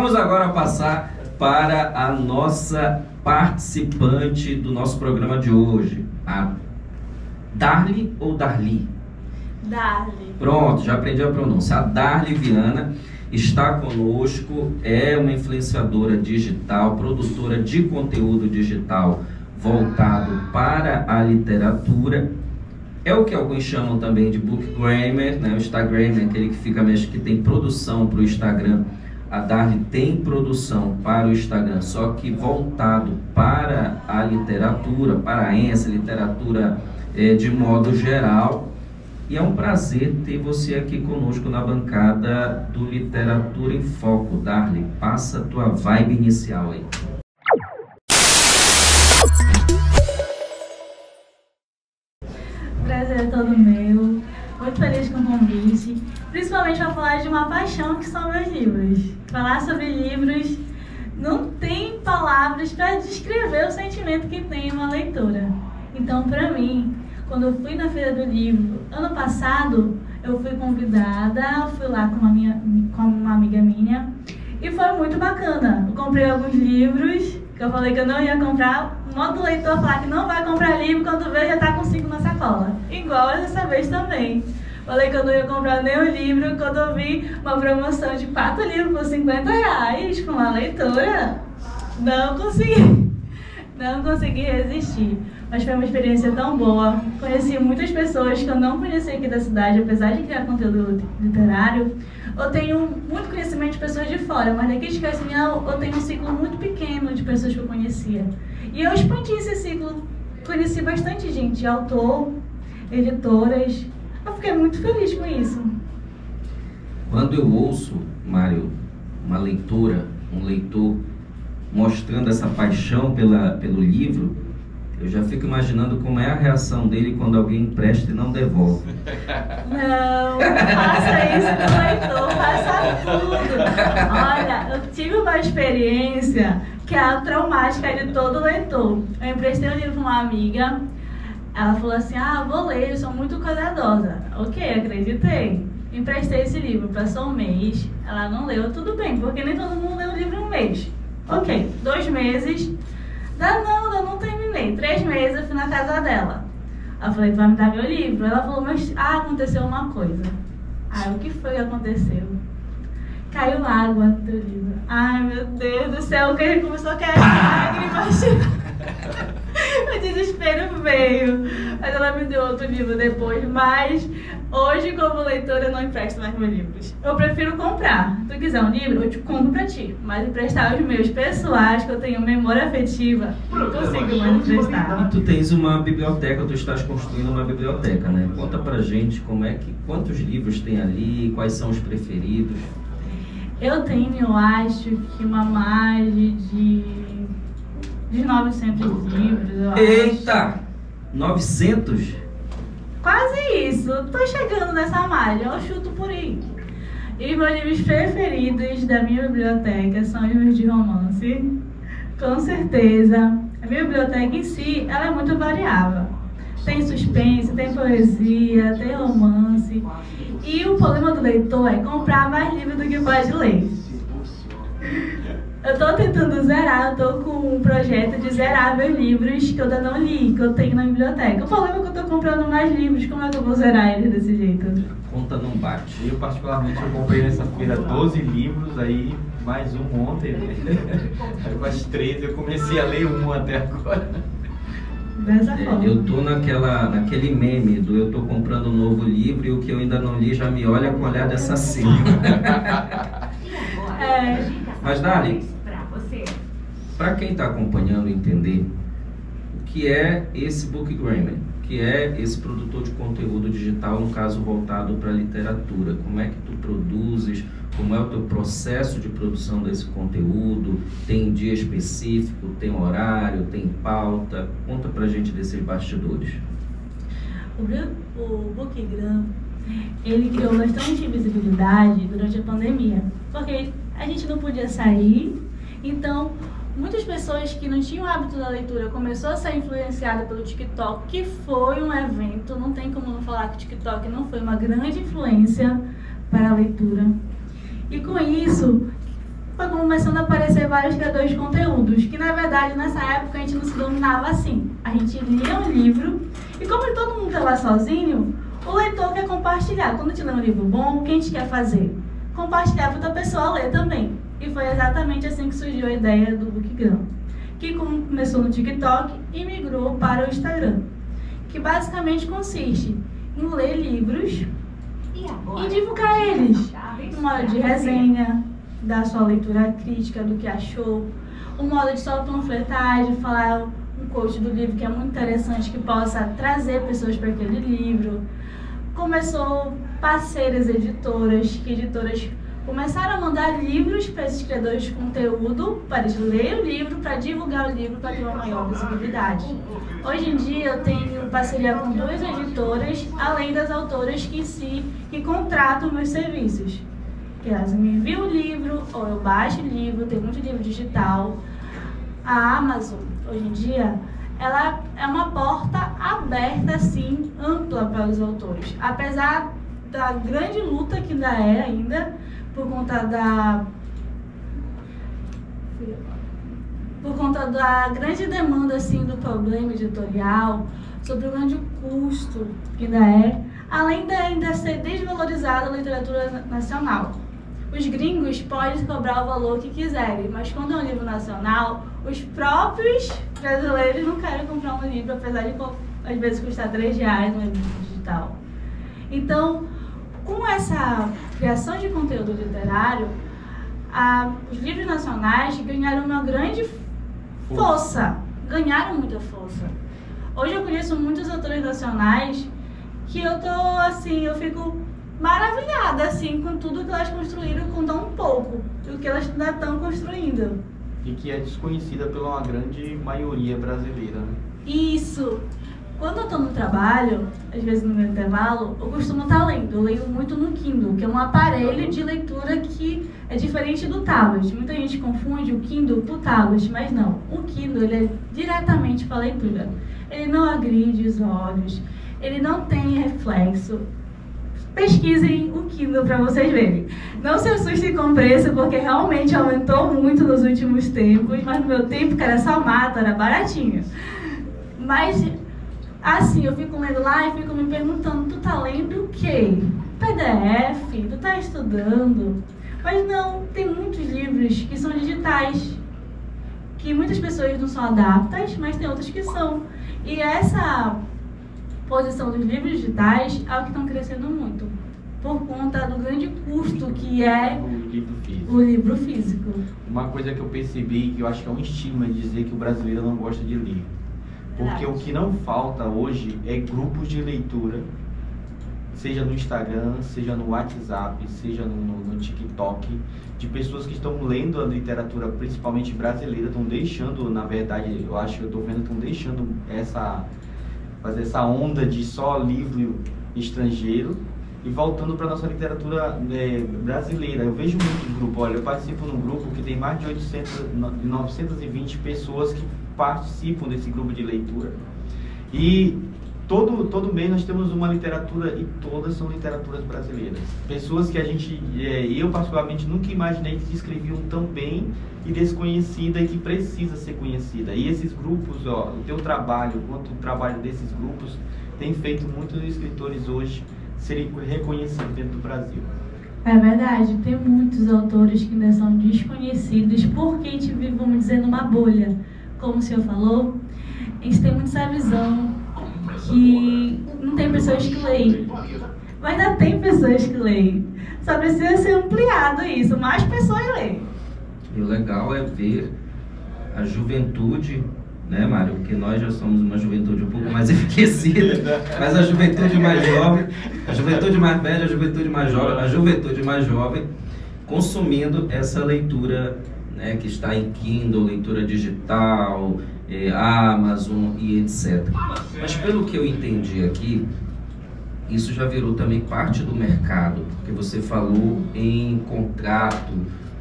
Vamos agora passar para a nossa participante do nosso programa de hoje, a Darly ou Darly? Darly. Pronto, já aprendi a pronúncia. A Darly Viana está conosco, é uma influenciadora digital, produtora de conteúdo digital voltado para a literatura. É o que alguns chamam também de bookgrammer, né? O Instagram é aquele que fica mesmo, que tem produção para o Instagram. A Darly tem produção para o Instagram, só que voltado para a literatura paraense, literatura de modo geral. E é um prazer ter você aqui conosco na bancada do Literatura em Foco. Darly, passa a tua vibe inicial aí. Prazer é todo meu. Muito feliz com o convite, principalmente para falar de uma paixão que são meus livros. Falar sobre livros não tem palavras para descrever o sentimento que tem uma leitura. Então, para mim, quando eu fui na Feira do Livro, ano passado, eu fui convidada, eu fui lá com uma amiga minha, e foi muito bacana. Eu comprei alguns livros, que eu falei que eu não ia comprar. O modo do leitor falar que não vai comprar livro, quando vê já está com 5 na sacola. Igual dessa vez também. Falei que eu não ia comprar nenhum livro, quando eu vi uma promoção de 4 livros por R$50 com uma leitura, não consegui resistir. Mas foi uma experiência tão boa. Conheci muitas pessoas que eu não conhecia aqui da cidade, apesar de criar conteúdo literário. Eu tenho muito conhecimento de pessoas de fora, mas daqui de Castanhal eu tenho um ciclo muito pequeno de pessoas que eu conhecia. E eu expandi esse ciclo. Conheci bastante gente, autor, editoras. Eu fiquei muito feliz com isso. Quando eu ouço, Mário, uma leitora, um leitor mostrando essa paixão pelo livro, eu já fico imaginando como é a reação dele quando alguém empresta e não devolve. Não faça isso com o leitor, faça tudo. Olha, eu tive uma experiência que é a traumática de todo leitor. Eu emprestei um livro para uma amiga, ela falou assim, vou ler, eu sou muito cuidadosa. Ok, acreditei. Emprestei esse livro, passou um mês, ela não leu, tudo bem, porque nem todo mundo lê um livro em um mês. Ok, 2 meses, eu não terminei. 3 meses eu fui na casa dela. Eu falei, tu vai me dar meu livro? Ela falou, mas aconteceu uma coisa. O que foi que aconteceu? Caiu água no teu livro. Ai, meu Deus do céu, que ele começou a cair lágrimas. O desespero veio. Mas ela me deu outro livro depois. Mas hoje, como leitora, eu não empresto mais meus livros. Eu prefiro comprar. Se tu quiser um livro, eu te compro pra ti. Mas emprestar os meus pessoais, que eu tenho memória afetiva, não consigo mais emprestar. E tu tens uma biblioteca, tu estás construindo uma biblioteca, né? Conta pra gente quantos livros tem ali, quais são os preferidos. Eu tenho, eu acho que uma margem de 900 livros, eu acho. Eita! 900? Quase isso. Tô chegando nessa margem, eu chuto por aí. E meus livros preferidos da minha biblioteca são os livros de romance. Com certeza. A minha biblioteca em si, ela é muito variável. Tem suspense, tem poesia, tem romance. E o problema do leitor é comprar mais livros do que pode ler. Eu tô tentando zerar, eu tô com um projeto de zerar meus livros que eu ainda não li, que eu tenho na biblioteca. O problema é que eu tô comprando mais livros, como é que eu vou zerar eles desse jeito? A conta não bate. Eu particularmente eu comprei nessa feira 12 livros, aí mais um ontem, aí mais 13, eu comecei a ler um até agora. Dessa forma. Eu tô naquele meme do eu tô comprando um novo livro e o que eu ainda não li já me olha com olhar dessa cena. Mas Darly, para quem está acompanhando entender o que é esse bookgrammer, o que é esse produtor de conteúdo digital, no caso voltado para a literatura, como é que tu produzes, como é o teu processo de produção desse conteúdo, tem dia específico, tem horário, tem pauta, conta pra gente desses bastidores. O Bookgram, ele criou bastante visibilidade durante a pandemia, porque a gente não podia sair, então muitas pessoas que não tinham o hábito da leitura começou a ser influenciada pelo TikTok, que foi um evento, não tem como não falar que o TikTok não foi uma grande influência para a leitura. E com isso, foi começando a aparecer vários criadores de conteúdos, que na verdade nessa época a gente não se dominava assim. A gente lia um livro e como todo mundo estava sozinho, o leitor quer compartilhar. Quando a gente lê um livro bom, o que a gente quer fazer? Compartilhar para outra pessoa ler também. E foi exatamente assim que surgiu a ideia do Bookgram, que começou no TikTok e migrou para o Instagram, que basicamente consiste em ler livros e divulgar eles. Um modo de resenha, dar sua leitura crítica do que achou, um modo de só panfletagem, falar um quote do livro que é muito interessante, que possa trazer pessoas para aquele livro. Começou parceiras editoras, que editoras começaram a mandar livros para esses criadores de conteúdo, para eles lerem o livro, para divulgar o livro, para ter uma maior visibilidade. Hoje em dia eu tenho parceria com 2 editoras, além das autoras que contratam meus serviços. Elas me enviam o livro, ou eu baixo o livro, tem muito livro digital. A Amazon, hoje em dia, ela é uma porta aberta, assim, ampla para os autores. Apesar da grande luta que ainda é ainda, por conta da grande demanda, assim, do problema editorial, sobre o grande custo que ainda é, além de ainda ser desvalorizada a literatura nacional. Os gringos podem cobrar o valor que quiserem, mas quando é um livro nacional, os próprios brasileiros não querem comprar um livro, apesar de às vezes custar R$3 no livro digital. Então, com essa criação de conteúdo literário, os livros nacionais ganharam uma grande força, ganharam muita força. Hoje eu conheço muitos autores nacionais que eu fico maravilhada, assim, com tudo que elas construíram com tão pouco, e o que elas ainda estão construindo. E que é desconhecida pela uma grande maioria brasileira, né? Isso! Quando eu estou no trabalho, às vezes no meu intervalo, eu costumo estar lendo. Eu leio muito no Kindle, que é um aparelho de leitura que é diferente do tablet. Muita gente confunde o Kindle com o tablet, mas não. O Kindle, ele é diretamente para a leitura. Ele não agride os olhos, ele não tem reflexo. Pesquisem o Kindle para vocês verem. Não se assustem com o preço, porque realmente aumentou muito nos últimos tempos, mas no meu tempo, que era só mato, era baratinho. Mas, assim, eu fico lendo lá e fico me perguntando, tu tá lendo o quê? PDF? Tu tá estudando? Mas não, tem muitos livros que são digitais, que muitas pessoas não são adaptas, mas tem outras que são. E essa posição dos livros digitais é o que estão crescendo muito, por conta do grande custo que é o livro físico. Uma coisa que eu percebi, que eu acho que é um estigma, de dizer que o brasileiro não gosta de ler. Porque o que não falta hoje é grupos de leitura, seja no Instagram, seja no WhatsApp, seja no TikTok, de pessoas que estão lendo a literatura, principalmente brasileira, estão deixando, na verdade, eu acho que eu estou vendo, estão deixando fazer essa onda de só livro estrangeiro e voltando para a nossa literatura brasileira. Eu vejo muito grupo, olha, eu participo num grupo que tem mais de 920 pessoas que participam desse grupo de leitura. E todo mês nós temos uma literatura e todas são literaturas brasileiras. Pessoas que eu particularmente nunca imaginei que se escreviam tão bem e desconhecida e que precisa ser conhecida. E esses grupos, o teu trabalho, quanto o trabalho desses grupos, tem feito muitos escritores hoje serem reconhecidos dentro do Brasil. É verdade, tem muitos autores que ainda são desconhecidos porque a gente vive, vamos dizer, numa bolha. Como o senhor falou, a gente tem muito essa visão que não tem pessoas que leem, mas ainda tem pessoas que leem. Só precisa ser ampliado isso, mais pessoas leem. E o legal é ver a juventude, né, Mário? Porque nós já somos uma juventude um pouco mais enriquecida, mas a juventude mais jovem, a juventude mais velha, a juventude mais jovem, a juventude mais jovem consumindo essa leitura, né, que está em Kindle, leitura digital, Amazon e etc. Mas pelo que eu entendi aqui, isso já virou também parte do mercado, porque você falou em contrato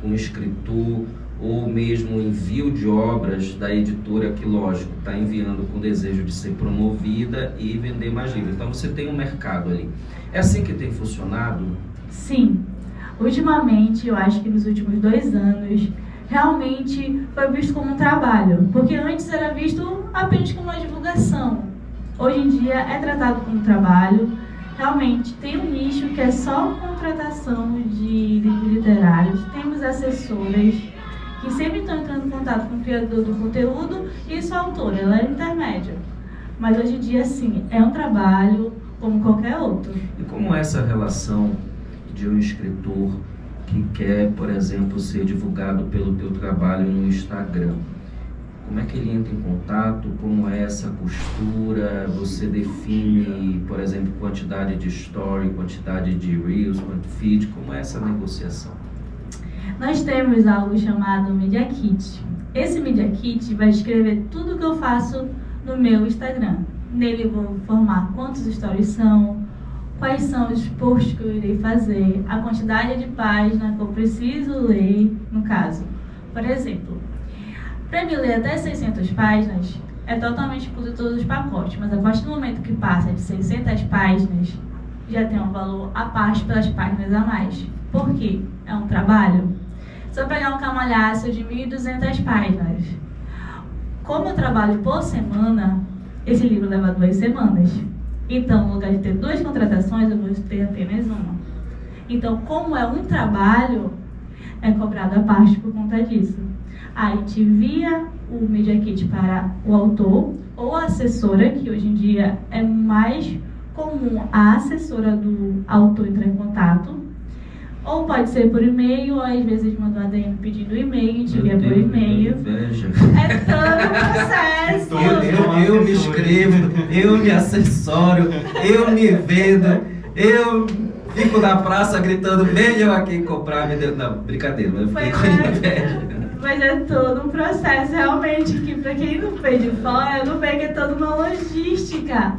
com o escritor ou mesmo envio de obras da editora que, lógico, está enviando com o desejo de ser promovida e vender mais livros. Então você tem um mercado ali. É assim que tem funcionado? Sim. ultimamente, eu acho que nos últimos 2 anos, realmente foi visto como um trabalho, porque antes era visto apenas como uma divulgação. Hoje em dia é tratado como trabalho. Realmente tem um nicho que é só contratação de livros literários. Temos assessoras que sempre estão entrando em contato com o criador do conteúdo e sua autora, ela é intermédia. Mas hoje em dia, sim, é um trabalho como qualquer outro. E como é essa relação de um escritor que quer, por exemplo, ser divulgado pelo teu trabalho no Instagram? Como é que ele entra em contato? Como é essa costura? Você define, por exemplo, quantidade de story, quantidade de reels, quanto feed? Como é essa negociação? Nós temos algo chamado Media Kit. Esse Media Kit vai escrever tudo que eu faço no meu Instagram. Nele eu vou informar quantos stories são, quais são os posts que eu irei fazer, a quantidade de páginas que eu preciso ler, no caso. Por exemplo, para me ler até 600 páginas, é totalmente incluso todos os pacotes, mas a partir do momento que passa de 600 páginas, já tem um valor à parte pelas páginas a mais. Por quê? É um trabalho. Se eu pegar um camalhaço de 1.200 páginas, como eu trabalho por semana, esse livro leva 2 semanas. Então, no lugar de ter 2 contratações, eu vou ter apenas uma. Então, como é um trabalho, é cobrado à parte por conta disso. A gente envia o Media Kit para o autor ou a assessora, que hoje em dia é mais comum a assessora do autor entrar em contato. Ou pode ser por e-mail, ou às vezes eles mandam um ADM pedindo e-mail, a gente envia por e-mail. É todo um processo. Eu me inscrevo, eu me assessoro, eu me vendo, eu fico na praça gritando, venham aqui comprar, me deu. Não, brincadeira, mas eu fiquei com inveja. Mas é todo um processo, realmente, que para quem não vê de fora, não vê que é toda uma logística.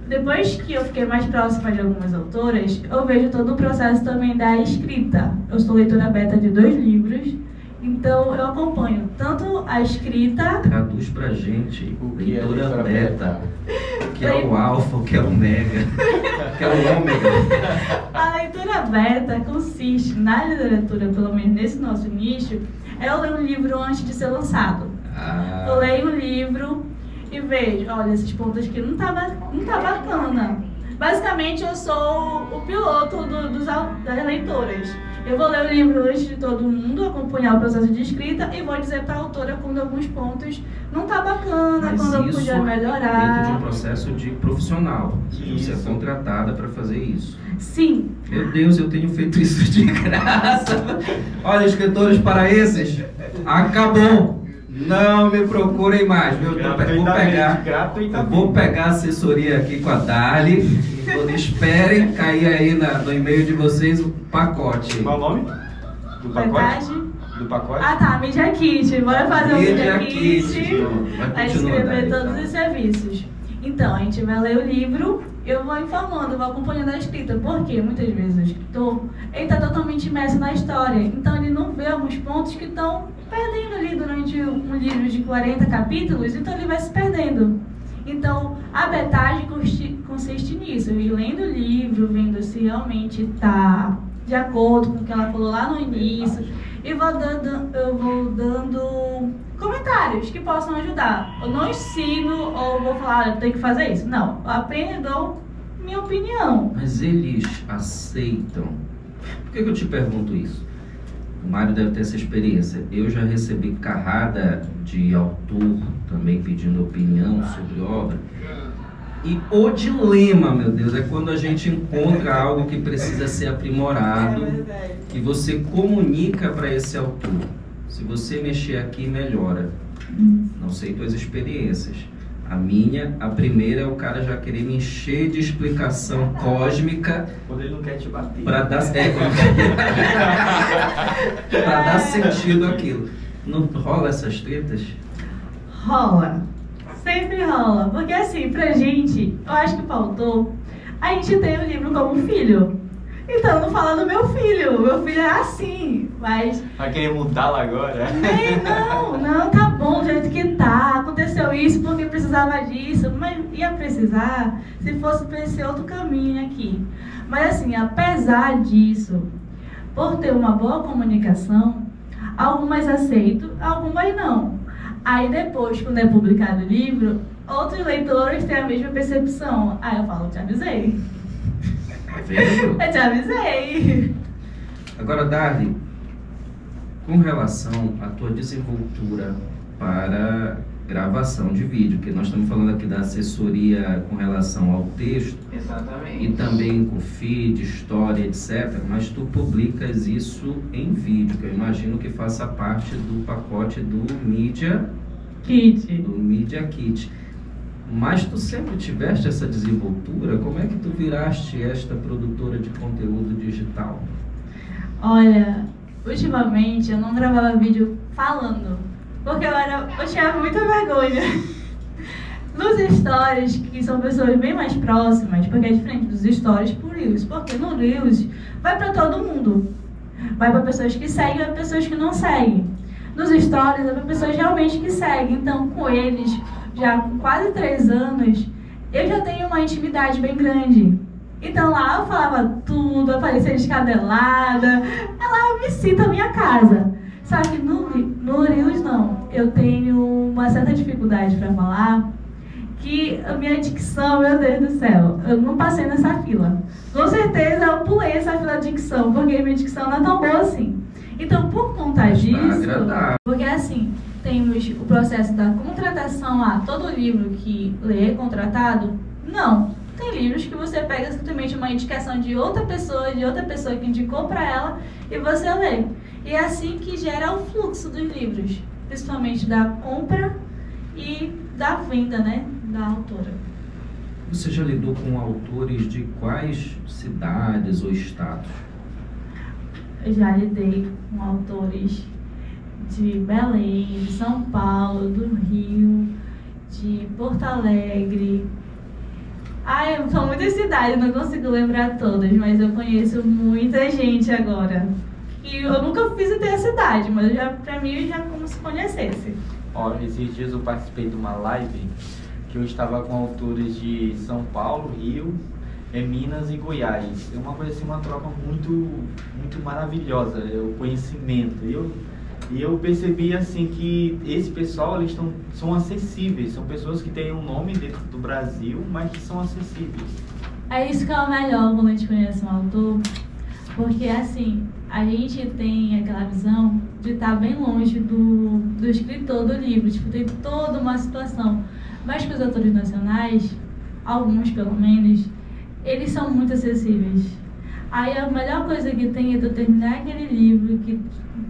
Depois que eu fiquei mais próxima de algumas autoras, eu vejo todo o processo também da escrita. Eu sou leitora beta de 2 livros, então eu acompanho tanto a escrita... Traduz pra gente, leitora beta, que é o alfa, o que é o mega, que é o ômega. A leitura beta consiste, na literatura, pelo menos nesse nosso nicho, é eu ler um livro antes de ser lançado. Eu leio um livro e vejo, olha, esses pontos aqui não tá bacana. Basicamente, eu sou o piloto das leitoras. Eu vou ler o livro antes de todo mundo, acompanhar o processo de escrita e vou dizer para a autora quando alguns pontos não tá bacana, mas quando eu podia melhorar. Dentro de um processo de profissional. Você é contratada para fazer isso. Sim. Meu Deus, eu tenho feito isso de graça. Olha, escritores paraenses, acabou. Não me procurem mais. Vou pegar a assessoria aqui com a Dali. Esperem cair aí no e-mail de vocês o pacote. Qual o nome do pacote? Do pacote? Ah tá, Media Kit. Bora fazer o Media Kit. Vai escrever todos os serviços. Então, a gente vai ler o livro, eu vou informando, eu vou acompanhando a escrita. Porque muitas vezes o escritor está totalmente imerso na história. Então ele não vê alguns pontos que estão perdendo ali durante um livro de 40 capítulos, então ele vai se perdendo. Então, a betagem consiste nisso, eu ir lendo o livro, vendo se realmente está de acordo com o que ela falou lá no início, e eu vou dando comentários que possam ajudar. Eu não ensino ou vou falar, olha, tem que fazer isso. Não, eu apenas dou minha opinião. Mas eles aceitam. Por que eu te pergunto isso? O Mário deve ter essa experiência. Eu já recebi carrada de autor também pedindo opinião sobre obra. E o dilema, meu Deus, é quando a gente encontra algo que precisa ser aprimorado e você comunica para esse autor. Se você mexer aqui, melhora. Não sei tuas experiências. A primeira é o cara já querer me encher de explicação cósmica. Quando ele não quer te bater. Para dar sentido àquilo. Não rola essas tretas? Rola. Sempre rola. Porque assim, pra gente, eu acho que faltou, a gente tem o livro como filho. Então, não fala do meu filho. Meu filho é assim, mas... Vai querer mudá-lo agora? Não, tá bom. bom do jeito que tá, aconteceu isso porque precisava disso, mas ia precisar se fosse para esse outro caminho aqui. Mas assim, apesar disso, por ter uma boa comunicação, algumas aceito, algumas não. Aí depois, quando é publicado o livro, outros leitores têm a mesma percepção. Aí eu falo, te avisei. Eu te avisei. Agora, Darly, com relação à tua desenvoltura para gravação de vídeo, que nós estamos falando aqui da assessoria com relação ao texto, Exatamente. e também com feed, história, etc., mas tu publicas isso em vídeo, que eu imagino que faça parte do pacote do Media Kit. Mas tu sempre tiveste essa desenvoltura? Como é que tu viraste esta produtora de conteúdo digital? Olha, ultimamente eu não gravava vídeo falando, porque eu tinha muita vergonha. Nos stories, que são pessoas bem mais próximas, porque é diferente dos stories por Reels, porque no Reels vai para todo mundo. Vai para pessoas que seguem e vai para pessoas que não seguem. Nos stories é para pessoas realmente que seguem. Então, com eles, já com quase 3 anos, eu já tenho uma intimidade bem grande. Então lá eu falava tudo, aparecia descabelada. Ela me cita a minha casa. Só que no Reels não. Eu tenho uma certa dificuldade para falar, que a minha dicção, meu Deus do céu, eu não passei nessa fila. Com certeza eu pulei essa fila de dicção, porque minha dicção não é tão boa assim. Então, por conta disso, porque assim, temos o processo da contratação a todo livro que lê contratado, não. Tem livros que você pega simplesmente uma indicação de outra pessoa que indicou para ela, e você lê. E é assim que gera o fluxo dos livros, principalmente da compra e da venda, né, da autora. Você já lidou com autores de quais cidades ou estados? Eu já lidei com autores de Belém, de São Paulo, do Rio, de Porto Alegre. São muitas cidades, não consigo lembrar todas, mas eu conheço muita gente agora. E eu nunca fiz até a cidade, mas pra mim já como se conhecesse. Ó, esses dias eu participei de uma live que eu estava com autores de São Paulo, Rio, Minas e Goiás. É uma coisa assim, uma troca muito maravilhosa, o conhecimento. E eu percebi assim que esse pessoal, eles são acessíveis, são pessoas que têm um nome dentro do Brasil, mas que são acessíveis. É isso que é o melhor quando a gente conhece um autor, porque assim, a gente tem aquela visão de estar bem longe do escritor do livro, tipo, tem toda uma situação. Mas com os autores nacionais, alguns pelo menos, eles são muito acessíveis. Aí a melhor coisa que tem é tu terminar aquele livro que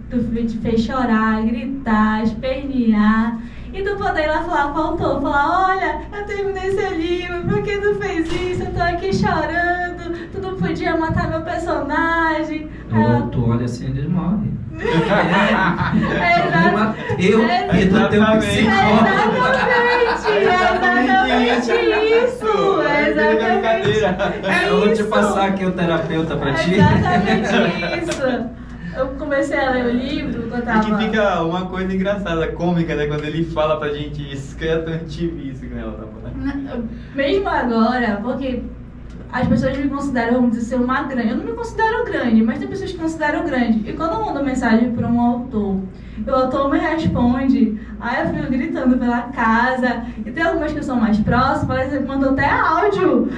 tu te fez chorar, gritar, espernear, e tu poder ir lá falar com o autor, falar, olha, eu terminei esse livro, por que tu fez isso? Eu tô aqui chorando, tu não podia matar meu personagem. O autor olha assim, ele morre. E tu tem um psicólogo. Exatamente isso. Exatamente. Eu vou te passar aqui o terapeuta pra ti. Exatamente isso. Eu comecei a ler o livro quando eu tava... E que fica uma coisa engraçada, cômica, né? Quando ele fala pra gente isso, que é tão isso que ela tá falando. Mesmo agora, porque as pessoas me consideram, vamos dizer, ser uma grande. Eu não me considero grande, mas tem pessoas que consideram grande. E quando eu mando mensagem para um autor, o autor me responde, aí eu fico gritando pela casa. E tem algumas que são mais próximas, elas mandam até áudio.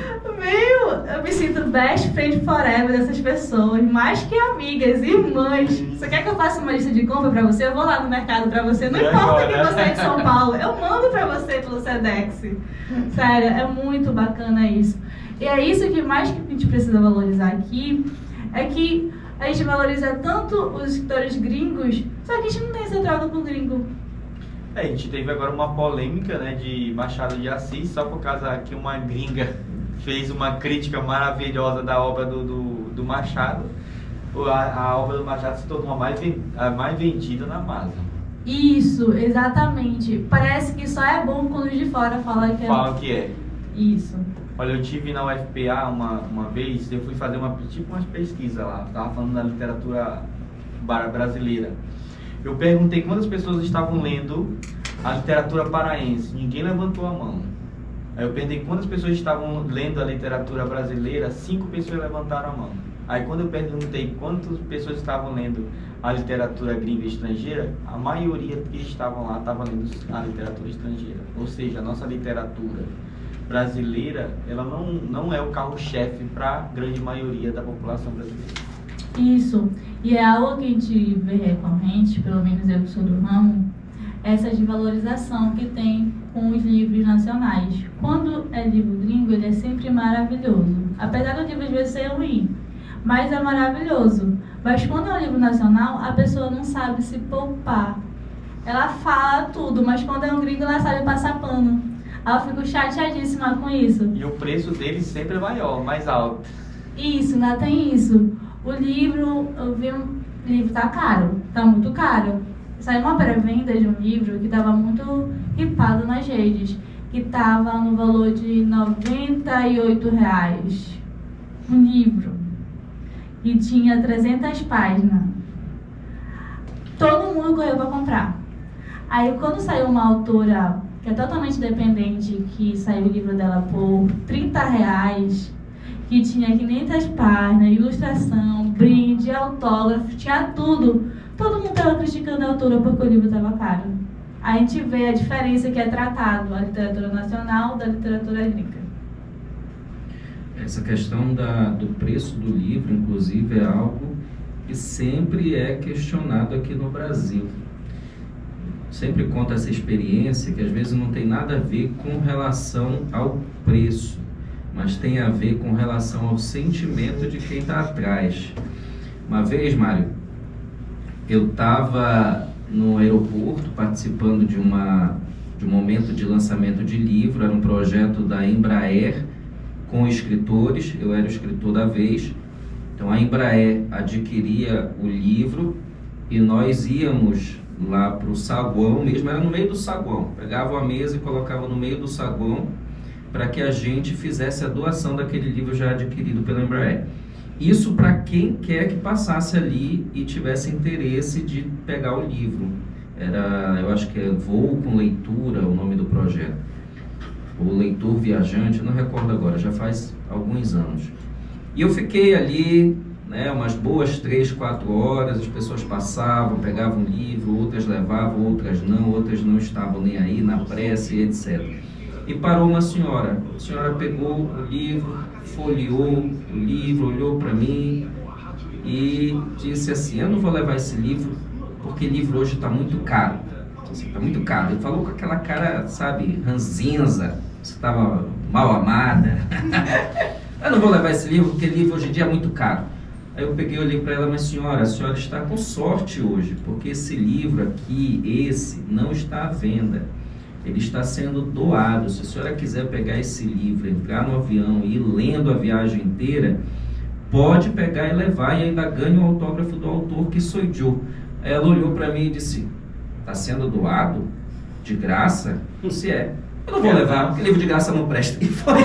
Eu me sinto best friend forever dessas pessoas, mais que amigas, irmãs. Você quer que eu faça uma lista de compra pra você? Eu vou lá no mercado pra você, não importa que você é de São Paulo, eu mando pra você pelo Sedex. Sério, é muito bacana isso. E é isso que mais que a gente precisa valorizar aqui, é que a gente valoriza tanto os escritores gringos, só que a gente não tem essa troca com o gringo. A gente teve agora uma polêmica, né, de Machado de Assis, só por causa que uma gringa fez uma crítica maravilhosa da obra do Machado. A obra do Machado se tornou a mais vendida na Amazon. Isso, exatamente. Parece que só é bom quando os de fora falam que é. Falam que é. Isso. Olha, eu tive na UFPA uma vez, eu fui fazer umas pesquisas lá, estava falando da literatura brasileira. Eu perguntei quantas pessoas estavam lendo A literatura paraense, ninguém levantou a mão. Aí eu perguntei quantas pessoas estavam lendo a literatura brasileira, 5 pessoas levantaram a mão. Aí quando eu perguntei quantas pessoas estavam lendo a literatura gringa estrangeira, a maioria que estavam lá estava lendo a literatura estrangeira. Ou seja, a nossa literatura brasileira, ela não é o carro-chefe para a grande maioria da população brasileira. Isso. E é algo que a gente vê recorrente, pelo menos eu que sou do ramo, essa desvalorização que tem com os livros nacionais. Quando é livro gringo, ele é sempre maravilhoso. Apesar do livro às vezes ser ruim, mas é maravilhoso. Mas quando é um livro nacional, a pessoa não sabe se poupar. Ela fala tudo, mas quando é um gringo, ela sabe passar pano. Aí eu fico chateadíssima com isso. E o preço dele sempre é maior, mais alto. Isso, ainda tem isso. O livro, eu vi um livro, tá caro, tá muito caro. Saiu uma pré-venda de um livro que estava muito ripado nas redes, que estava no valor de R$98. Um livro. E tinha 300 páginas. Todo mundo correu para comprar. Aí quando saiu uma autora que é totalmente independente, que saiu o livro dela por R$30, que tinha 500 páginas, ilustração, brinde, autógrafo, tinha tudo. Todo mundo estava criticando a autora porque o livro estava caro. A gente vê a diferença que é tratado a literatura nacional da literatura gringa. Essa questão do preço do livro, inclusive, é algo que sempre é questionado aqui no Brasil. Sempre conto essa experiência que às vezes não tem nada a ver com relação ao preço, mas tem a ver com relação ao sentimento de quem está atrás. Uma vez, Mário, eu estava no aeroporto participando de um momento de lançamento de livro, era um projeto da Embraer com escritores, eu era o escritor da vez. Então a Embraer adquiria o livro e nós íamos lá para o saguão mesmo, era no meio do saguão, pegava a mesa e colocava no meio do saguão para que a gente fizesse a doação daquele livro já adquirido pela Embraer. Isso para quem quer que passasse ali e tivesse interesse de pegar o livro. Era, eu acho que é Voo com Leitura o nome do projeto. O Leitor Viajante, eu não recordo agora, já faz alguns anos. E eu fiquei ali, né, umas boas 3, 4 horas, as pessoas passavam, pegavam o livro, outras levavam, outras não estavam nem aí, na pressa e etc. E parou uma senhora, a senhora pegou o livro, folheou o livro, olhou para mim e disse assim: eu não vou levar esse livro porque livro hoje está muito caro. Está muito caro. Ele falou com aquela cara, sabe, ranzinza, você estava mal amada. Eu não vou levar esse livro porque livro hoje em dia é muito caro. Aí eu peguei e olhei para ela: mas senhora, a senhora está com sorte hoje, porque esse livro aqui, esse, não está à venda. Ele está sendo doado. Se a senhora quiser pegar esse livro, entrar no avião e ir lendo a viagem inteira, pode pegar e levar e ainda ganha o autógrafo do autor, que sou eu. Aí ela olhou para mim e disse: está sendo doado? De graça? Se é. Eu não vou levar, porque livro de graça não presta. E foi.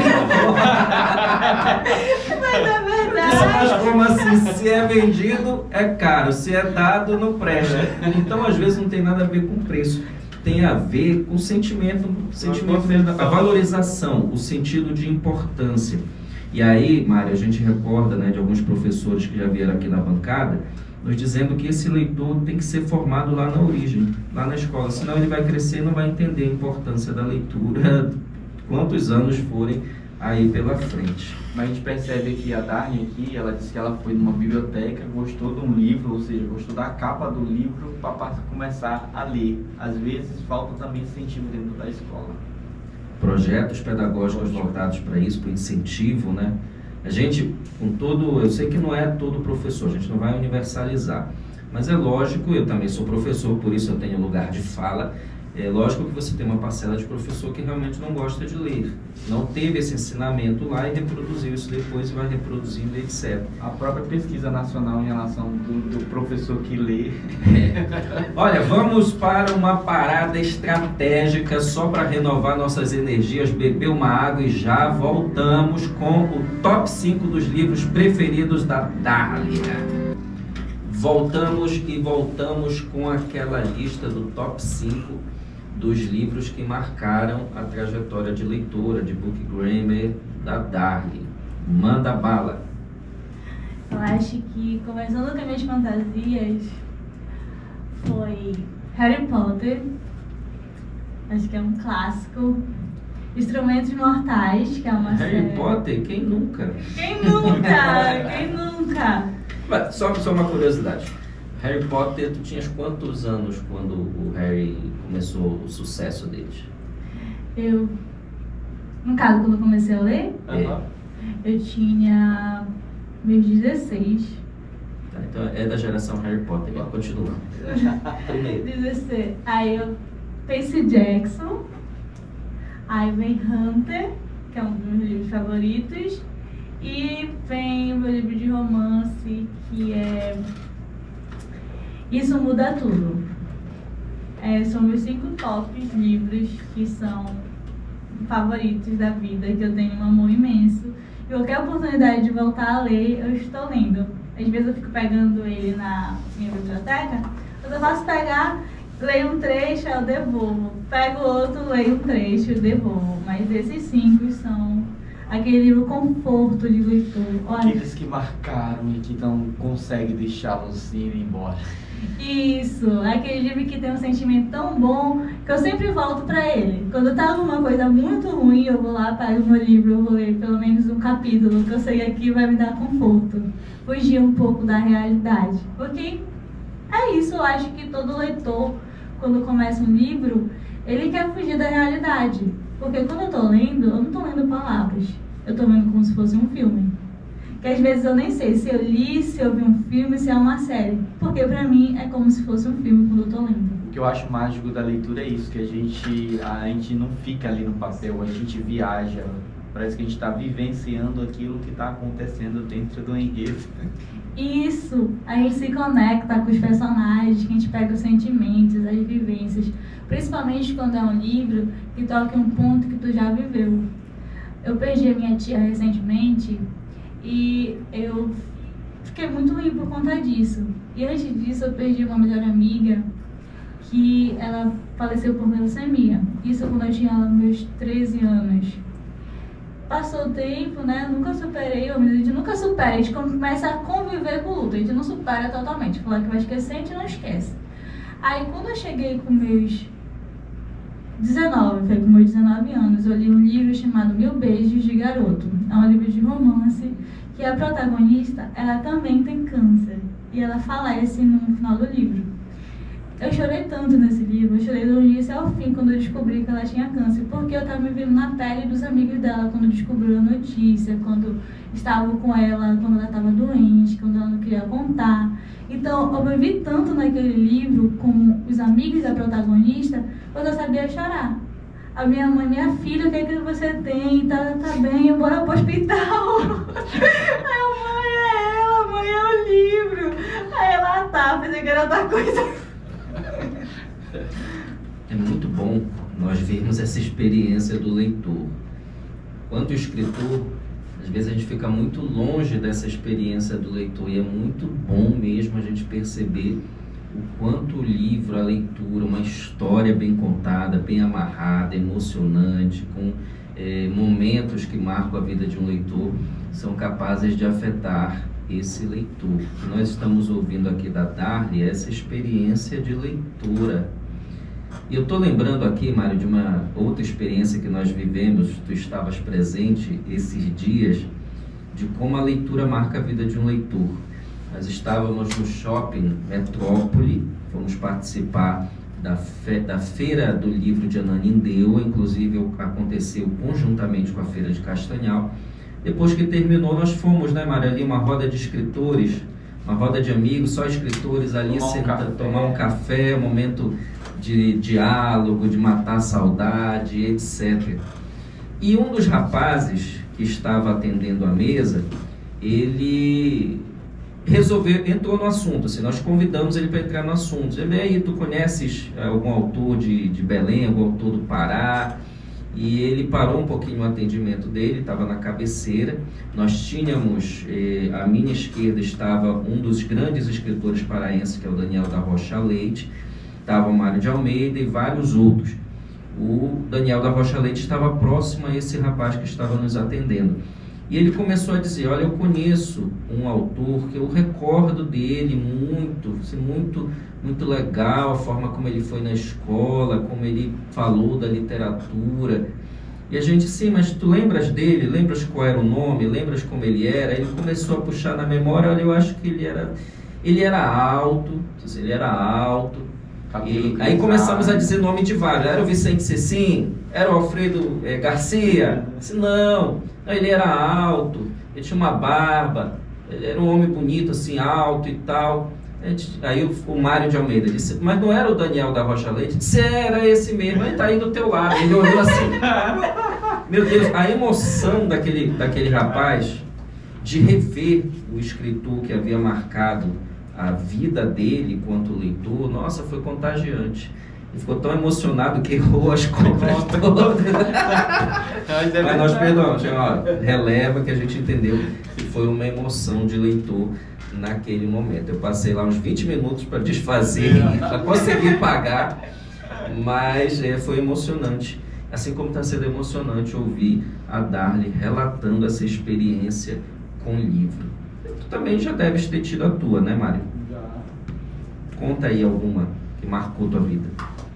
Mas é verdade. Mas como assim? Se é vendido, é caro. Se é dado, não presta. Então, às vezes, não tem nada a ver com preço. Tem a ver com o sentimento a valorização, o sentido de importância. E aí, Mário, a gente recorda, né, de alguns professores que já vieram aqui na bancada, nos dizendo que esse leitor tem que ser formado lá na origem, lá na escola, senão ele vai crescer e não vai entender a importância da leitura, quantos anos forem aí pela frente. Mas a gente percebe que a Darnie aqui, ela disse que ela foi numa biblioteca, gostou de um livro, ou seja, gostou da capa do livro para começar a ler. Às vezes falta também incentivo dentro da escola. Projetos pedagógicos voltados para isso, para o incentivo, né? A gente, eu sei que não é todo professor, a gente não vai universalizar, mas é lógico, eu também sou professor, por isso eu tenho lugar de fala. É lógico que você tem uma parcela de professor que realmente não gosta de ler, não teve esse ensinamento lá e reproduziu isso depois e vai reproduzindo, etc. A própria pesquisa nacional em relação do professor que lê. Olha, vamos para uma parada estratégica só para renovar nossas energias, beber uma água e já voltamos com o top 5 dos livros preferidos da Dália. Voltamos com aquela lista do top 5 dos livros que marcaram a trajetória de leitora, de bookgrammer da Darly. Manda bala. Eu acho que, começando com as minhas fantasias, foi Harry Potter, acho que é um clássico. Instrumentos Mortais, que é uma série... Harry Potter, quem nunca? Quem nunca? Quem nunca? Mas, só uma curiosidade. Harry Potter, tu tinhas quantos anos quando o Harry começou o sucesso deles? Eu, no caso, quando eu comecei a ler, eu tinha meus 16. Tá, então é da geração Harry Potter, continua. Primeiro. 16. Aí eu Percy Jackson, aí vem Hunter, que é um dos meus livros favoritos, e vem o meu livro de romance, que é Isso Muda Tudo. São meus 5 tops livros que são favoritos da vida, que eu tenho um amor imenso. E qualquer oportunidade de voltar a ler, eu estou lendo. Às vezes eu fico pegando ele na minha biblioteca, mas eu posso pegar, leio um trecho, eu devolvo. Pego outro, leio um trecho, eu devolvo. Mas esses 5 são aquele livro conforto de leitor. Olha, aqueles que marcaram e que não consegue deixá-los ir embora. Isso, aquele livro que tem um sentimento tão bom que eu sempre volto pra ele. Quando tá alguma coisa muito ruim, eu vou lá, pego o meu livro, eu vou ler pelo menos um capítulo, que eu sei que aqui vai me dar conforto. Fugir um pouco da realidade. Porque é isso, eu acho que todo leitor, quando começa um livro, ele quer fugir da realidade. Porque quando eu tô lendo, eu não tô lendo palavras. Eu tô lendo como se fosse um filme. Que às vezes eu nem sei se eu li, se eu vi um filme, se é uma série. Porque pra mim é como se fosse um filme quando eu tô lendo. O que eu acho mágico da leitura é isso, que a gente não fica ali no papel, a gente viaja. Parece que a gente está vivenciando aquilo que está acontecendo dentro do enredo. Isso, a gente se conecta com os personagens, que a gente pega os sentimentos, as vivências. Principalmente quando é um livro que toca em um ponto que tu já viveu. Eu perdi a minha tia recentemente e eu fiquei muito ruim por conta disso. E antes disso eu perdi uma melhor amiga que ela faleceu por leucemia. Isso quando eu tinha meus 13 anos. Passou o tempo, né? Nunca superei, a gente nunca supera, a gente começa a conviver com o luto, a gente não supera totalmente. Falar que vai esquecer, a gente não esquece. Aí quando eu cheguei com meus 19, foi com meus 19 anos, eu li um livro chamado Mil Beijos de Garoto. É um livro de romance que a protagonista, ela também tem câncer. E ela falece no final do livro. Eu chorei tanto nesse livro, eu chorei do início ao fim quando eu descobri que ela tinha câncer. Porque eu estava me vendo na pele dos amigos dela quando descobriu a notícia, quando estavam com ela, quando ela estava doente, quando ela não queria contar. Então, eu me vi tanto naquele livro com os amigos da protagonista, quando eu sabia chorar. A minha mãe, minha filha, o que é que você tem? Tá bem, bora pro hospital. Aí eu, mãe, é ela, mãe, é o livro. Aí ela tá, pensei que era outra coisa. É muito bom nós vermos essa experiência do leitor. Quanto escritor, às vezes a gente fica muito longe dessa experiência do leitor e é muito bom mesmo a gente perceber o quanto o livro, a leitura, uma história bem contada, bem amarrada, emocionante, com momentos que marcam a vida de um leitor, são capazes de afetar esse leitor. O que nós estamos ouvindo aqui da Darly é essa experiência de leitura. E eu estou lembrando aqui, Mário, de uma outra experiência que nós vivemos, tu estavas presente esses dias, de como a leitura marca a vida de um leitor. Nós estávamos no Shopping Metrópole, fomos participar da Feira do Livro de Ananindeua, inclusive aconteceu conjuntamente com a Feira de Castanhal. Depois que terminou, nós fomos, né, Mário, ali uma roda de escritores, uma roda de amigos, só escritores ali, tomar um café, um momento de diálogo, de matar a saudade, etc. E um dos rapazes que estava atendendo a mesa, ele entrou no assunto, assim, nós convidamos ele para entrar no assunto. Ele, aí, tu conheces algum autor de Belém, algum autor do Pará? E ele parou um pouquinho o atendimento dele, estava na cabeceira. Nós tínhamos, à minha esquerda estava um dos grandes escritores paraenses, que é o Daniel da Rocha Leite, estava o Mário de Almeida e vários outros. o Daniel da Rocha Leite estava próximo a esse rapaz que estava nos atendendo. E ele começou a dizer, olha, eu conheço um autor que eu recordo dele muito, assim, muito legal, a forma como ele foi na escola, como ele falou da literatura. E a gente, sim, mas tu lembras dele? Lembras qual era o nome? Lembras como ele era? Ele começou a puxar na memória, olha, eu acho que ele era alto, e aí começamos a dizer nome de vários. Era o Vicente Cecim? Era o Alfredo Garcia? Disse, não, ele era alto, ele tinha uma barba, ele era um homem bonito, assim, alto e tal. Aí o Mário de Almeida disse, mas não era o Daniel da Rocha Leite? Disse, era esse mesmo, ele tá aí do teu lado. Ele olhou assim, meu Deus, a emoção daquele rapaz de rever o escritor que havia marcado a vida dele enquanto leitor, nossa, foi contagiante. Ele ficou tão emocionado que errou as compras todas. Mas nós perdoamos, releva que a gente entendeu que foi uma emoção de leitor naquele momento. Eu passei lá uns 20 minutos para desfazer, para conseguir pagar, mas foi emocionante. Assim como está sendo emocionante ouvir a Darly relatando essa experiência com o livro. Tu também já deves ter tido a tua, né, Mário? Já. Conta aí alguma que marcou tua vida.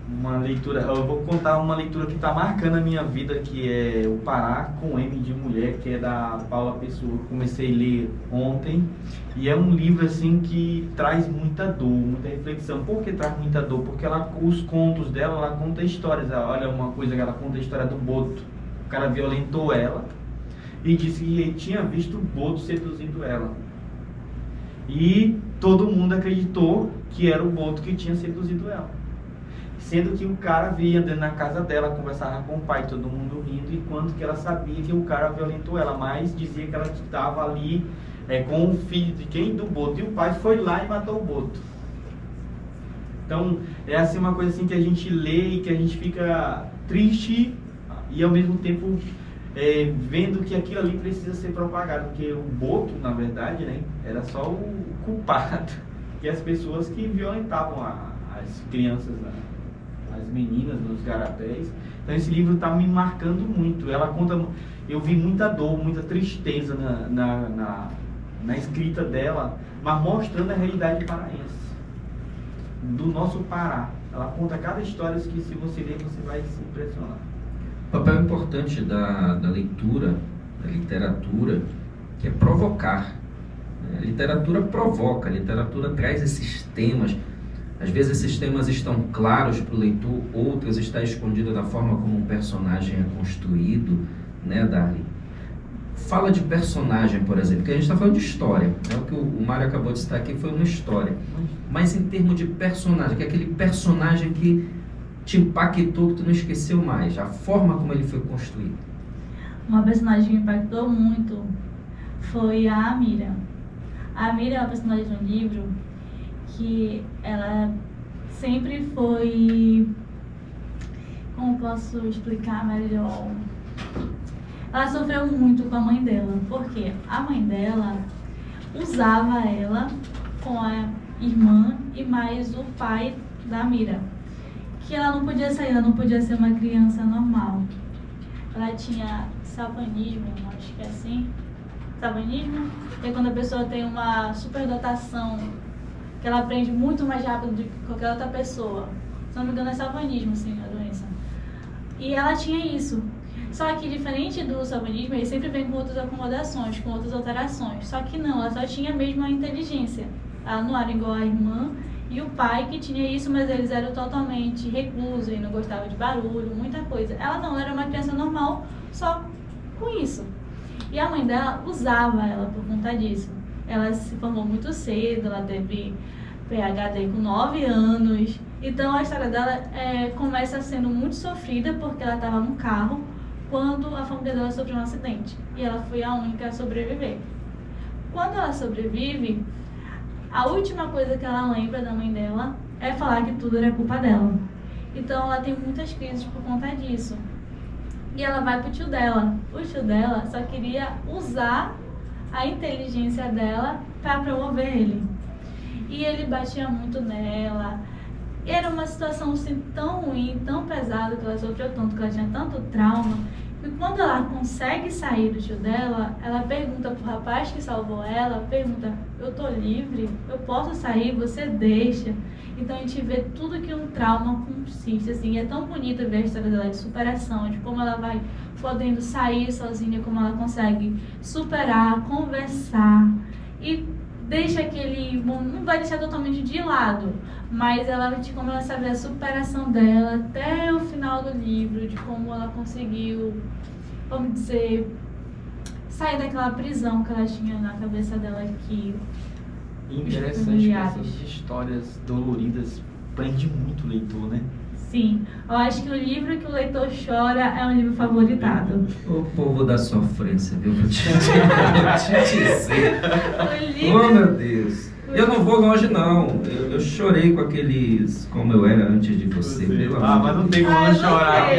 Uma leitura, eu vou contar uma leitura que está marcando a minha vida, que é O Pará com M de Mulher, que é da Paula Pessoa. Comecei a ler ontem e é um livro assim que traz muita dor, muita reflexão. Por que traz muita dor? Porque os contos dela, ela conta histórias. Olha, uma coisa que ela conta a história do Boto. O cara violentou ela e disse que ele tinha visto o Boto seduzindo ela. E todo mundo acreditou que era o Boto que tinha seduzido ela. Sendo que o cara vinha dentro da casa dela, conversava com o pai, todo mundo rindo, enquanto que ela sabia que o cara violentou ela, mas dizia que ela estava ali com o filho de quem? Do Boto. E o pai foi lá e matou o Boto. Então, é assim uma coisa assim que a gente lê e que a gente fica triste e ao mesmo tempo vendo que aquilo ali precisa ser propagado, porque o Boto, na verdade, né, era só o culpado, que as pessoas que violentavam as crianças, né? As meninas nos garapés. Então esse livro está me marcando muito. Ela conta, eu vi muita dor, muita tristeza na escrita dela, mas mostrando a realidade paraense, do nosso Pará. Ela conta cada história que se você ler, você vai se impressionar. O papel importante da leitura, da literatura, que é provocar. A literatura provoca, a literatura traz esses temas. Às vezes esses temas estão claros para o leitor, outras está escondida da forma como um personagem é construído, né, Darly? Fala de personagem, por exemplo, que a gente está falando de história, né? O que o Mário acabou de citar aqui foi uma história, mas em termos de personagem, que é aquele personagem que te impactou, que tu não esqueceu mais, a forma como ele foi construído. Uma personagem que me impactou muito foi a Amira. A Amira é uma personagem de um livro que ela sempre foi, como posso explicar melhor, ela sofreu muito com a mãe dela, porque a mãe dela usava ela com a irmã e mais o pai da Mira, que ela não podia sair, ela não podia ser uma criança normal. Ela tinha savanismo, acho que é assim, savanismo, é quando a pessoa tem uma superdotação, que ela aprende muito mais rápido do que qualquer outra pessoa. Se não me engano é savanismo, assim, a doença. E ela tinha isso. Só que diferente do savanismo, ele sempre vem com outras acomodações, com outras alterações. Só que não, ela só tinha mesmo a inteligência. Ela não era igual a irmã e o pai que tinha isso, mas eles eram totalmente reclusos e não gostavam de barulho, muita coisa. Ela não, ela era uma criança normal, só com isso. E a mãe dela usava ela por conta disso. Ela se formou muito cedo, ela teve PhD com 9 anos. Então a história dela começa sendo muito sofrida porque ela estava no carro quando a família dela sofreu um acidente. E ela foi a única a sobreviver. Quando ela sobrevive, a última coisa que ela lembra da mãe dela é falar que tudo era culpa dela. Então ela tem muitas crises por conta disso. E ela vai pro tio dela. O tio dela só queria usar a inteligência dela para promover ele. E ele batia muito nela, E era uma situação assim, tão ruim, tão pesada, que ela sofreu tanto, que ela tinha tanto trauma, e quando ela consegue sair do tio dela, ela pergunta pro rapaz que salvou ela, pergunta, eu tô livre? Eu posso sair? Você deixa? Então a gente vê tudo que um trauma consiste, assim, é tão bonito ver a história dela de superação, de como ela vai podendo sair sozinha, como ela consegue superar, conversar, e deixa aquele, não vai deixar totalmente de lado, mas ela começa a ver a superação dela até o final do livro, de como ela conseguiu, vamos dizer, sair daquela prisão que ela tinha na cabeça dela aqui. Interessante que essas histórias doloridas prende muito o leitor, né? Sim, eu acho que o livro que o leitor chora é um livro favoritado. O povo da sofrência, viu? Vou te dizer. Oh, meu Deus. Eu não vou longe, não. Eu chorei com aqueles Como Eu Era Antes de Você. Mas não tem como não chorar.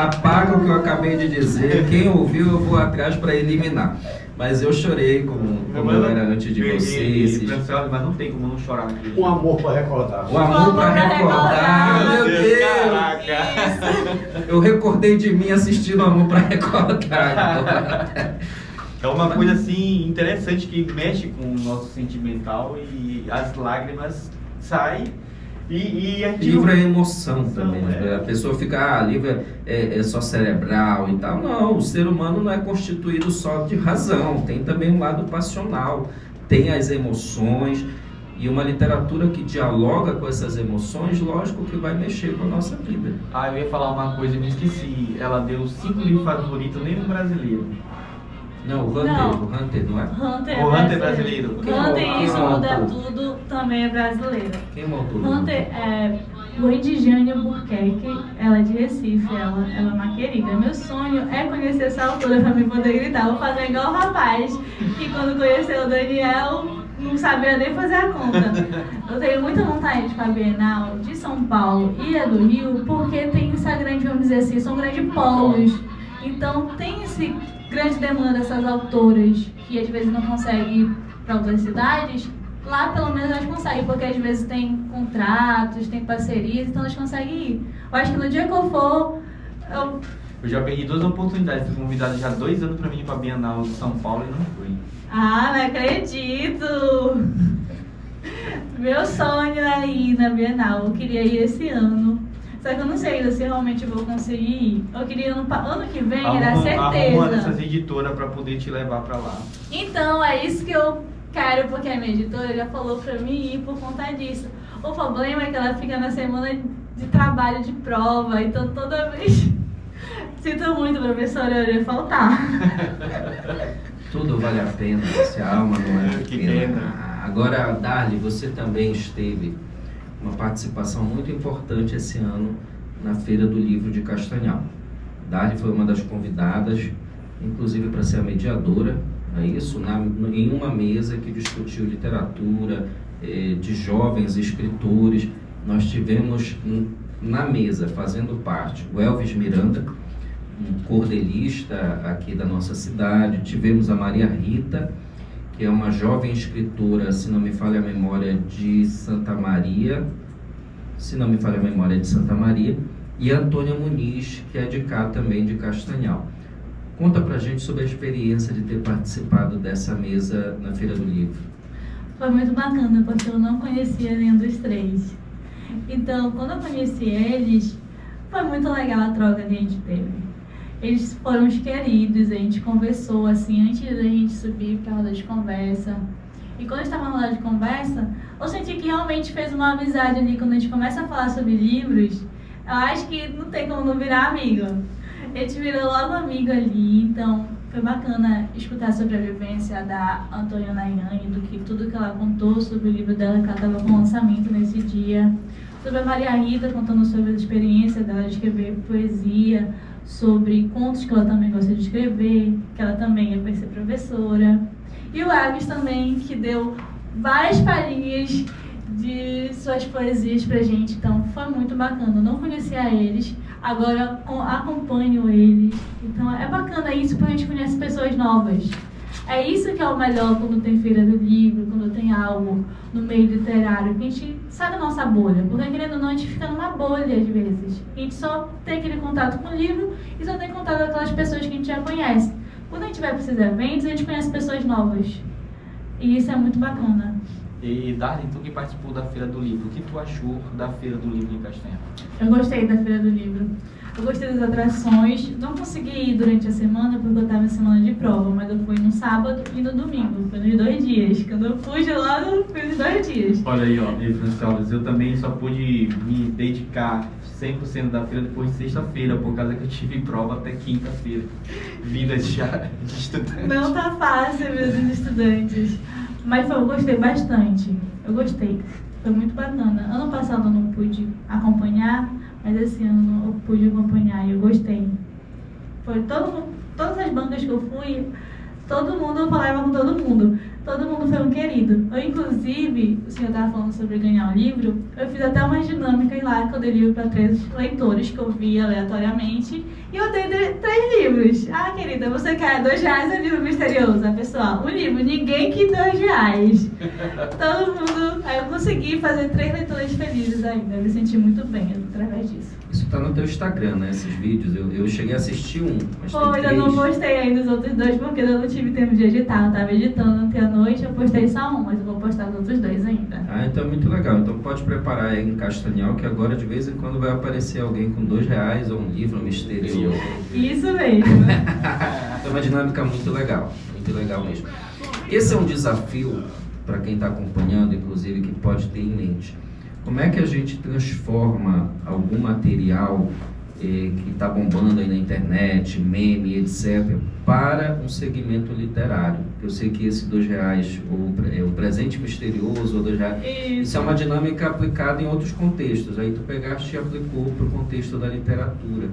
Apaga o que eu acabei de dizer. Quem ouviu, eu vou atrás para eliminar. Mas eu chorei como eu era antes de você. Mas não tem como não chorar. Um amor para recordar. Um amor para recordar. Meu Deus. Caraca. Eu recordei de mim assistindo Amor para Recordar. É uma coisa assim interessante que mexe com o nosso sentimental e as lágrimas saem. Livro é emoção também. A pessoa fica, livro é só cerebral e tal. Não, o ser humano não é constituído só de razão, tem também um lado passional, tem as emoções, e uma literatura que dialoga com essas emoções, lógico que vai mexer com a nossa vida. Eu ia falar uma coisa e me esqueci. Ela deu 5 livros favoritos, nem um brasileiro. Não, o Hunter, não é? O Hunter brasileiro. Hunter, Isso Muda Tudo, também é brasileiro. Quem montou? Hunter é Luidjane Albuquerque, ela é de Recife, ela é uma querida. Meu sonho é conhecer essa autora pra mim poder gritar. Vou fazer igual o rapaz, que quando conheceu o Daniel, não sabia nem fazer a conta. Eu tenho muita vontade de ir para a Bienal de São Paulo e a do Rio, porque tem essa grande, vamos dizer assim, são grandes polos. Então tem esse grande demanda dessas autoras que às vezes não conseguem ir para outras cidades. Lá pelo menos elas conseguem, porque às vezes tem contratos, tem parcerias, então elas conseguem ir. Eu acho que no dia que eu for, eu já perdi 2 oportunidades. Fui convidado já há 2 anos para vir para a Bienal de São Paulo e não fui. Ah, não acredito! Meu sonho é ir na Bienal, eu queria ir esse ano. Só que eu não sei se realmente vou conseguir ir. Eu queria ano que vem, era certeza. Arruma essas editoras para poder te levar para lá. Então, é isso que eu quero, porque a minha editora já falou pra mim ir por conta disso. O problema é que ela fica na semana de trabalho de prova, então toda vez... Sinto muito, professora, eu ia faltar. Tudo vale a pena, se a alma não é pequena. Agora, Darly, você também esteve uma participação muito importante esse ano na Feira do Livro de Castanhal. Darly foi uma das convidadas, inclusive para ser a mediadora, é isso, em uma mesa que discutiu literatura de jovens escritores. Nós tivemos na mesa, fazendo parte, o Elvis Miranda, um cordelista aqui da nossa cidade. Tivemos a Maria Rita, que é uma jovem escritora, se não me falha a memória, de Santa Maria, e a Antônia Muniz, que é de cá também, de Castanhal. Conta pra gente sobre a experiência de ter participado dessa mesa na Feira do Livro. Foi muito bacana, porque eu não conhecia nenhum dos 3. Então, quando eu conheci eles, foi muito legal a troca que a gente teve. Eles foram os queridos, a gente conversou assim, antes da gente subir para a roda de conversa. E quando a gente estava na roda de conversa, eu senti que realmente fez uma amizade ali. Quando a gente começa a falar sobre livros, eu acho que não tem como não virar amigo. A gente virou logo amigo ali, então foi bacana escutar sobre a vivência da Antônia Nayane, tudo que ela contou sobre o livro dela, que ela estava com lançamento nesse dia. Sobre a Maria Rita, contando sobre a experiência dela de escrever poesia, sobre contos que ela também gosta de escrever, que ela também ia ser professora. E o Elvis também, que deu várias palhinhas de suas poesias pra gente, então foi muito bacana. Eu não conhecia eles, agora acompanho eles, então é bacana isso, porque a gente conhece pessoas novas. É isso que é o melhor quando tem feira do livro, quando tem algo no meio literário, que a gente sai da nossa bolha, porque querendo ou não, a gente fica numa bolha às vezes. A gente só tem aquele contato com o livro e só tem contato com aquelas pessoas que a gente já conhece. Quando a gente vai para esses eventos, a gente conhece pessoas novas. E isso é muito bacana. E Darlene, tu que participou da Feira do Livro, o que tu achou da Feira do Livro em Castanha? Eu gostei da Feira do Livro. Eu gostei das atrações. Não consegui ir durante a semana porque eu estava em semana de prova, mas eu fui no sábado e no domingo. Foi nos 2 dias. Quando eu fui de lá, eu fui nos 2 dias. Olha aí, ó, Francisco, eu também só pude me dedicar 100% da feira depois de sexta-feira, por causa que eu tive prova até quinta-feira. Vida de estudante. Não tá fácil, meus estudantes. Mas eu gostei bastante. Eu gostei. Foi muito bacana. Ano passado eu não pude acompanhar, mas esse ano eu pude acompanhar e eu gostei. Foi todas as bancas que eu fui, todo mundo, eu falava com todo mundo. Todo mundo foi um querido. Eu, inclusive, o senhor estava falando sobre ganhar um livro, eu fiz até umas dinâmicas lá que eu dei livro para 3 leitores que eu vi aleatoriamente. E eu dei 3 livros. Ah, querida, você quer R$2 um livro misterioso? A pessoa, um livro, ninguém quis R$2. Todo mundo. Aí eu consegui fazer 3 leitores felizes ainda. Eu me senti muito bem através disso. Isso tá no teu Instagram, né? Esses vídeos. Eu cheguei a assistir um, mas Foi, eu não postei ainda os outros 2 porque eu não tive tempo de editar. Eu tava editando ontem à noite, eu postei só um, mas eu vou postar os outros 2 ainda. Ah, então é muito legal. Então pode preparar aí em Castanhal, que agora de vez em quando vai aparecer alguém com R$2 ou um livro misterioso. Isso mesmo. É uma dinâmica muito legal mesmo. Esse é um desafio para quem está acompanhando, inclusive, que pode ter em mente. Como é que a gente transforma algum material que está bombando aí na internet, meme, etc., para um segmento literário? Eu sei que esse R$2, o presente misterioso, ou R$2, isso é uma dinâmica aplicada em outros contextos. Aí tu pegaste e aplicou para o contexto da literatura.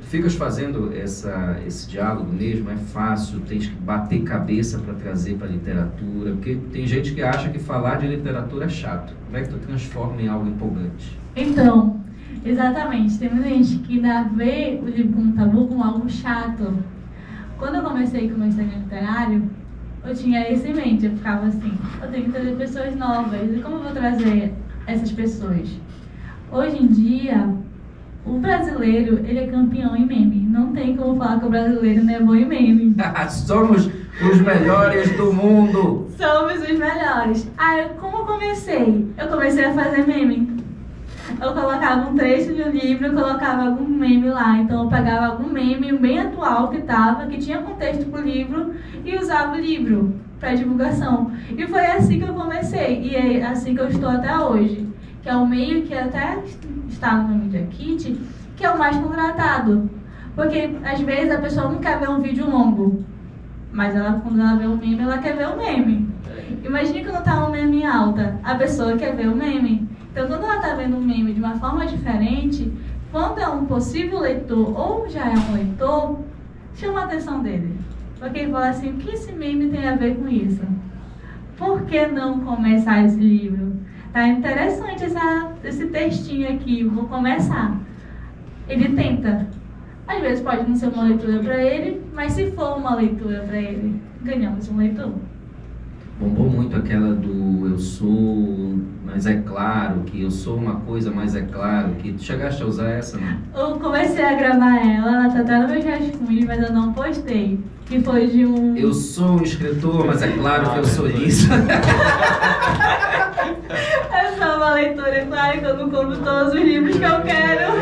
Tu ficas fazendo esse diálogo mesmo? É fácil? Tens que bater cabeça para trazer para a literatura? Porque tem gente que acha que falar de literatura é chato. Como é que tu transforma em algo empolgante? Então, exatamente. Tem muita gente que ainda vê o livro como tabu como algo chato. Quando eu comecei com o meu Instagram literário, eu tinha isso em mente. Eu ficava assim, eu tenho que trazer pessoas novas. E como eu vou trazer essas pessoas? Hoje em dia, o brasileiro, ele é campeão em meme. Não tem como falar que o brasileiro não é bom em meme. Somos os melhores do mundo! Somos os melhores. Aí, como eu comecei? Eu comecei a fazer meme. Eu colocava um trecho de um livro, eu colocava algum meme lá. Então eu pegava algum meme bem atual que tinha contexto pro livro, e usava o livro para divulgação. E foi assim que eu comecei, e é assim que eu estou até hoje. Que é o meio que até está no Media Kit, que é o mais contratado. Porque às vezes a pessoa não quer ver um vídeo longo, mas quando ela vê o meme, ela quer ver o meme. Imagine quando tá um meme em alta, a pessoa quer ver o meme. Então, quando ela está vendo um meme de uma forma diferente, quando é um possível leitor ou já é um leitor, chama a atenção dele. Porque ele fala assim, o que esse meme tem a ver com isso? Por que não começar esse livro? Tá interessante esse textinho aqui, vou começar. Ele tenta. Às vezes pode não ser uma leitura para ele, mas se for uma leitura para ele, ganhamos um leitor. Bombou muito aquela do eu sou, mas é claro que eu sou uma coisa, mas é claro que... Tu chegaste a usar essa, não? Eu comecei a gravar ela tá até no meu rascunho, mas eu não postei. Que foi de um... Eu sou um escritor, mas é claro que eu sou isso. É só uma leitura, claro que eu não compro todos os livros que eu quero.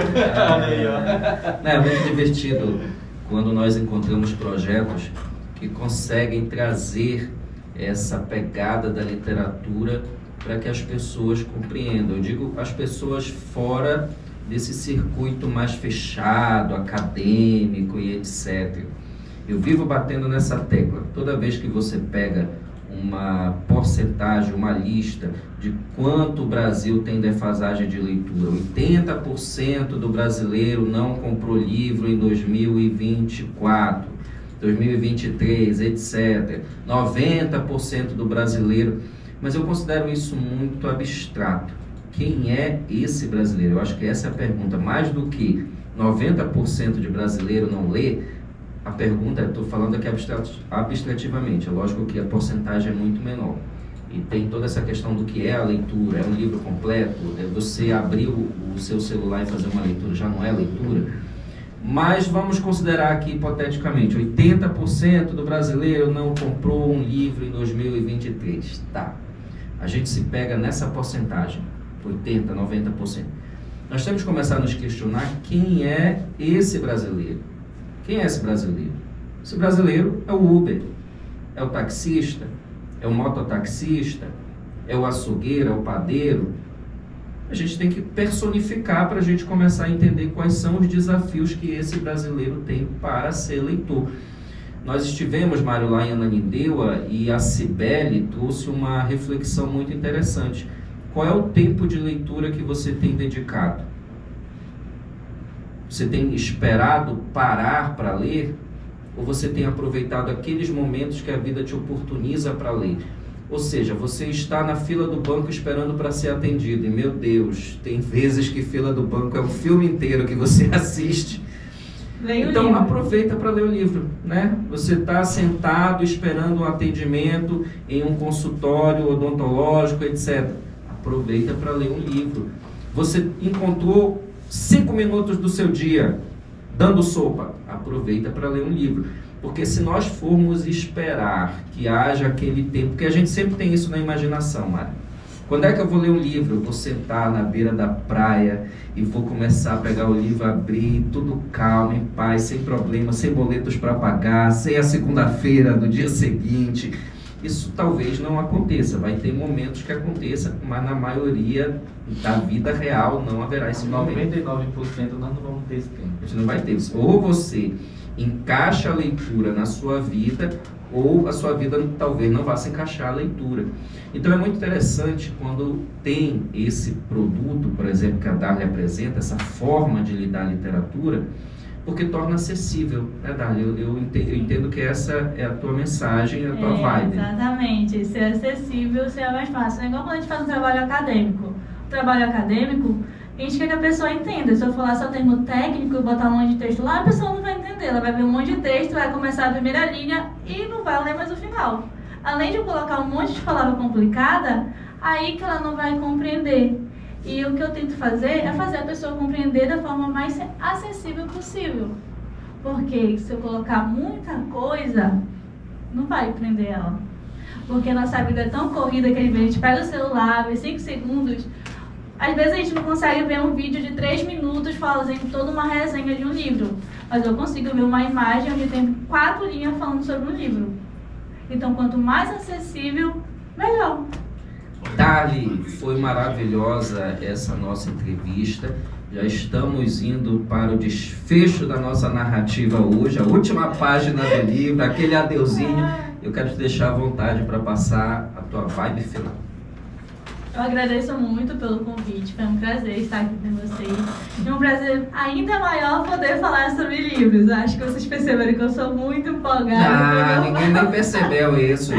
É muito divertido quando nós encontramos projetos que conseguem trazer essa pegada da literatura para que as pessoas compreendam. Eu digo as pessoas fora desse circuito mais fechado, acadêmico e etc. Eu vivo batendo nessa tecla. Toda vez que você pega uma porcentagem, uma lista de quanto o Brasil tem defasagem de leitura, 80% do brasileiro não comprou livro em 2024. 2023, etc. 90% do brasileiro, mas eu considero isso muito abstrato. Quem é esse brasileiro? Eu acho que essa é a pergunta. Mais do que 90% de brasileiro não lê, A pergunta, estou falando aqui abstrativamente, é lógico que a porcentagem é muito menor. E tem toda essa questão do que é a leitura, é um livro completo, é você abrir o seu celular e fazer uma leitura, já não é leitura. Mas vamos considerar aqui, hipoteticamente, 80% do brasileiro não comprou um livro em 2023. Tá, a gente se pega nessa porcentagem, 80%, 90%. Nós temos que começar a nos questionar quem é esse brasileiro. Quem é esse brasileiro? Esse brasileiro é o Uber, é o taxista, é o mototaxista, é o açougueiro, é o padeiro. A gente tem que personificar para a gente começar a entender quais são os desafios que esse brasileiro tem para ser leitor. Nós estivemos, Mário, lá em Ananindeua, e a Cibele trouxe uma reflexão muito interessante. Qual é o tempo de leitura que você tem dedicado? Você tem esperado parar para ler? Ou você tem aproveitado aqueles momentos que a vida te oportuniza para ler? Ou seja, você está na fila do banco esperando para ser atendido. E, meu Deus, tem vezes que fila do banco é um filme inteiro que você assiste. Então, aproveita para ler o livro, né? Você está sentado esperando um atendimento em um consultório odontológico, etc. Aproveita para ler um livro. Você encontrou 5 minutos do seu dia dando sopa, aproveita para ler um livro. Porque se nós formos esperar que haja aquele tempo, porque a gente sempre tem isso na imaginação, Mari. Quando é que eu vou ler um livro? Eu vou sentar na beira da praia e vou começar a pegar o livro, abrir, tudo calmo, em paz, sem problema, sem boletos para pagar, sem a segunda-feira do dia seguinte. Isso talvez não aconteça, vai ter momentos que aconteça, mas na maioria da vida real não haverá esse momento. 99% nós não vamos ter esse tempo. A gente não vai ter isso. Ou você encaixa a leitura na sua vida, ou a sua vida talvez não vá se encaixar a leitura. Então é muito interessante quando tem esse produto, por exemplo, que a Darly apresenta, essa forma de lidar a literatura, porque torna acessível, né, Darly? Eu entendo que essa é a tua mensagem, a tua vibe. Exatamente, ser acessível, ser mais fácil. É igual quando a gente faz um trabalho acadêmico. O trabalho acadêmico, a gente quer que a pessoa entenda. Se eu falar só termo técnico e botar um monte de texto lá, a pessoa não vai entender. Ela vai ver um monte de texto, vai começar a primeira linha e não vai ler mais o final. Além de eu colocar um monte de palavra complicada, aí que ela não vai compreender. E o que eu tento fazer é fazer a pessoa compreender da forma mais acessível possível. Porque se eu colocar muita coisa, não vai prender ela. Porque nossa vida é tão corrida que a gente pega o celular, vê 5 segundos. Às vezes a gente não consegue ver um vídeo de 3 minutos fazendo toda uma resenha de um livro. Mas eu consigo ver uma imagem onde tem 4 linhas falando sobre um livro. Então, quanto mais acessível, melhor. Darly, foi maravilhosa essa nossa entrevista. Já estamos indo para o desfecho da nossa narrativa hoje, a última página do livro, aquele adeuzinho. Eu quero te deixar à vontade para passar a tua vibe final. Eu agradeço muito pelo convite, foi um prazer estar aqui com vocês. E um prazer ainda maior poder falar sobre livros. Acho que vocês perceberam que eu sou muito empolgada. Ninguém nem percebeu isso.